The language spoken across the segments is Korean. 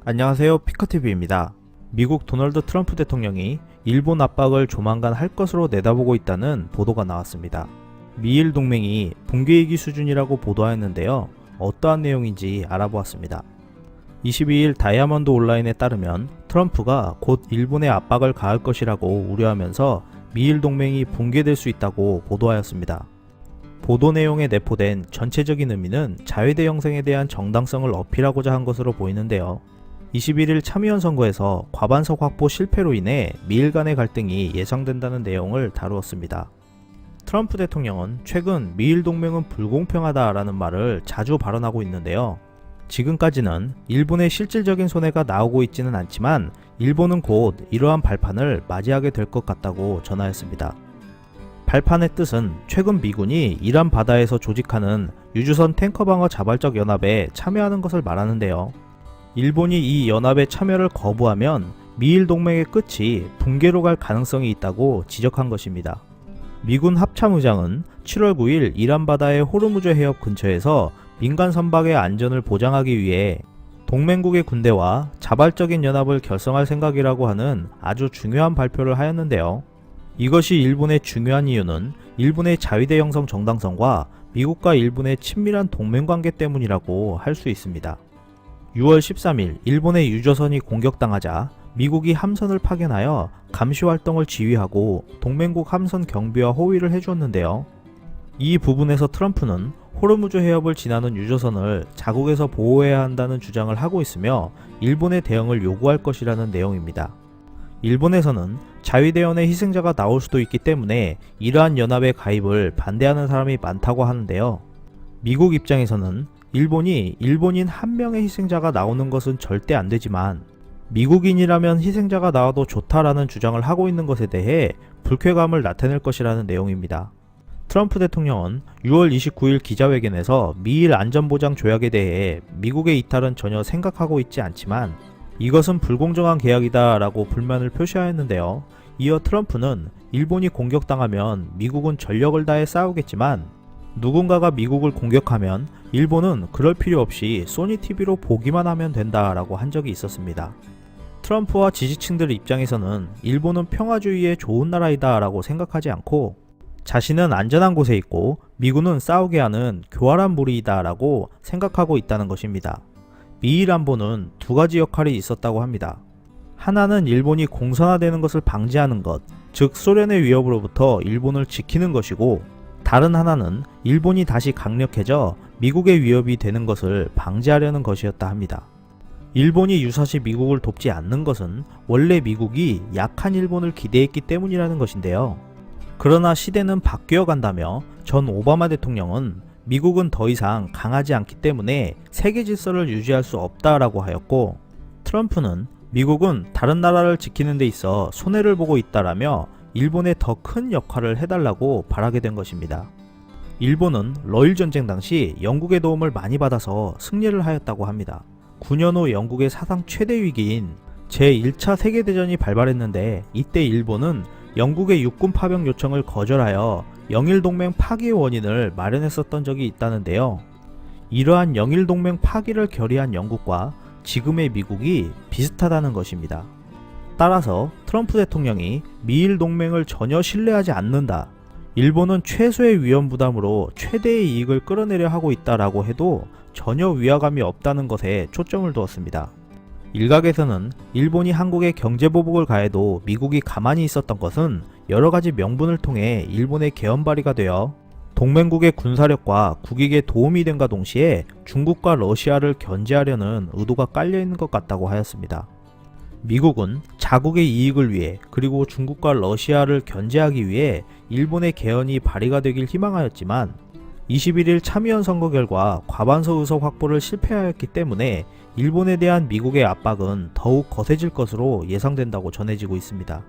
안녕하세요, 피커TV입니다. 미국 도널드 트럼프 대통령이 일본 압박을 조만간 할 것으로 내다보고 있다는 보도가 나왔습니다. 미일 동맹이 붕괴 위기 수준이라고 보도하였는데요. 어떠한 내용인지 알아보았습니다. 22일 다이아몬드 온라인에 따르면 트럼프가 곧 일본에 압박을 가할 것이라고 우려하면서 미일 동맹이 붕괴될 수 있다고 보도하였습니다. 보도 내용에 내포된 전체적인 의미는 자위대 형성에 대한 정당성을 어필하고자 한 것으로 보이는데요. 21일 참의원 선거에서 과반석 확보 실패로 인해 미일 간의 갈등이 예상된다는 내용을 다루었습니다. 트럼프 대통령은 최근 미일 동맹은 불공평하다라는 말을 자주 발언하고 있는데요. 지금까지는 일본의 실질적인 손해가 나오고 있지는 않지만 일본은 곧 이러한 발판을 맞이하게 될 것 같다고 전하였습니다. 발판의 뜻은 최근 미군이 이란 바다에서 조직하는 유주선 탱커방어 자발적 연합에 참여하는 것을 말하는데요. 일본이 이 연합에 참여를 거부하면 미일 동맹의 끝이 붕괴로 갈 가능성이 있다고 지적한 것입니다. 미군 합참의장은 7월 9일 이란 바다의 호르무즈 해협 근처에서 민간 선박의 안전을 보장하기 위해 동맹국의 군대와 자발적인 연합을 결성할 생각이라고 하는 아주 중요한 발표를 하였는데요. 이것이 일본의 중요한 이유는 일본의 자위대 형성 정당성과 미국과 일본의 친밀한 동맹관계 때문이라고 할 수 있습니다. 6월 13일 일본의 유조선이 공격당하자 미국이 함선을 파견하여 감시활동을 지휘하고 동맹국 함선 경비와 호위를 해주었는데요. 이 부분에서 트럼프는 호르무즈 해협을 지나는 유조선을 자국에서 보호해야 한다는 주장을 하고 있으며 일본의 대응을 요구할 것이라는 내용입니다. 일본에서는 자위대원의 희생자가 나올 수도 있기 때문에 이러한 연합의 가입을 반대하는 사람이 많다고 하는데요. 미국 입장에서는 일본이 일본인 한 명의 희생자가 나오는 것은 절대 안 되지만 미국인이라면 희생자가 나와도 좋다라는 주장을 하고 있는 것에 대해 불쾌감을 나타낼 것이라는 내용입니다. 트럼프 대통령은 6월 29일 기자회견에서 미일 안전보장 조약에 대해 미국의 이탈은 전혀 생각하고 있지 않지만 이것은 불공정한 계약이다 라고 불만을 표시하였는데요. 이어 트럼프는 일본이 공격당하면 미국은 전력을 다해 싸우겠지만 누군가가 미국을 공격하면 일본은 그럴 필요 없이 소니TV로 보기만 하면 된다 라고 한 적이 있었습니다. 트럼프와 지지층들 입장에서는 일본은 평화주의의 좋은 나라이다 라고 생각하지 않고 자신은 안전한 곳에 있고 미군은 싸우게 하는 교활한 무리이다 라고 생각하고 있다는 것입니다. 미일 안보는 두 가지 역할이 있었다고 합니다. 하나는 일본이 공산화되는 것을 방지하는 것, 즉 소련의 위협으로부터 일본을 지키는 것이고 다른 하나는 일본이 다시 강력해져 미국의 위협이 되는 것을 방지하려는 것이었다 합니다. 일본이 유사시 미국을 돕지 않는 것은 원래 미국이 약한 일본을 기대했기 때문이라는 것인데요. 그러나 시대는 바뀌어 간다며 전 오바마 대통령은 미국은 더 이상 강하지 않기 때문에 세계 질서를 유지할 수 없다라고 하였고 트럼프는 미국은 다른 나라를 지키는 데 있어 손해를 보고 있다라며 일본에 더 큰 역할을 해달라고 바라게 된 것입니다. 일본은 러일 전쟁 당시 영국의 도움을 많이 받아서 승리를 하였다고 합니다. 9년 후 영국의 사상 최대 위기인 제1차 세계대전이 발발했는데 이때 일본은 영국의 육군 파병 요청을 거절하여 영일동맹 파기의 원인을 마련했었던 적이 있다는데요. 이러한 영일동맹 파기를 결의한 영국과 지금의 미국이 비슷하다는 것입니다. 따라서 트럼프 대통령이 미일 동맹을 전혀 신뢰하지 않는다, 일본은 최소의 위험 부담으로 최대의 이익을 끌어내려 하고 있다라고 해도 전혀 위화감이 없다는 것에 초점을 두었습니다. 일각에서는 일본이 한국에 경제보복을 가해도 미국이 가만히 있었던 것은 여러가지 명분을 통해 일본의 개헌발의가 되어 동맹국의 군사력과 국익에 도움이 됨과 동시에 중국과 러시아를 견제하려는 의도가 깔려있는 것 같다고 하였습니다. 미국은 자국의 이익을 위해 그리고 중국과 러시아를 견제하기 위해 일본의 개헌이 발의가 되길 희망하였지만 21일 참의원 선거 결과 과반석 의석 확보를 실패하였기 때문에 일본에 대한 미국의 압박은 더욱 거세질 것으로 예상된다고 전해지고 있습니다.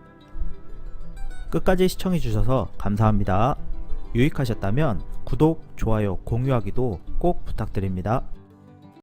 끝까지 시청해주셔서 감사합니다. 유익하셨다면 구독, 좋아요, 공유하기도 꼭 부탁드립니다.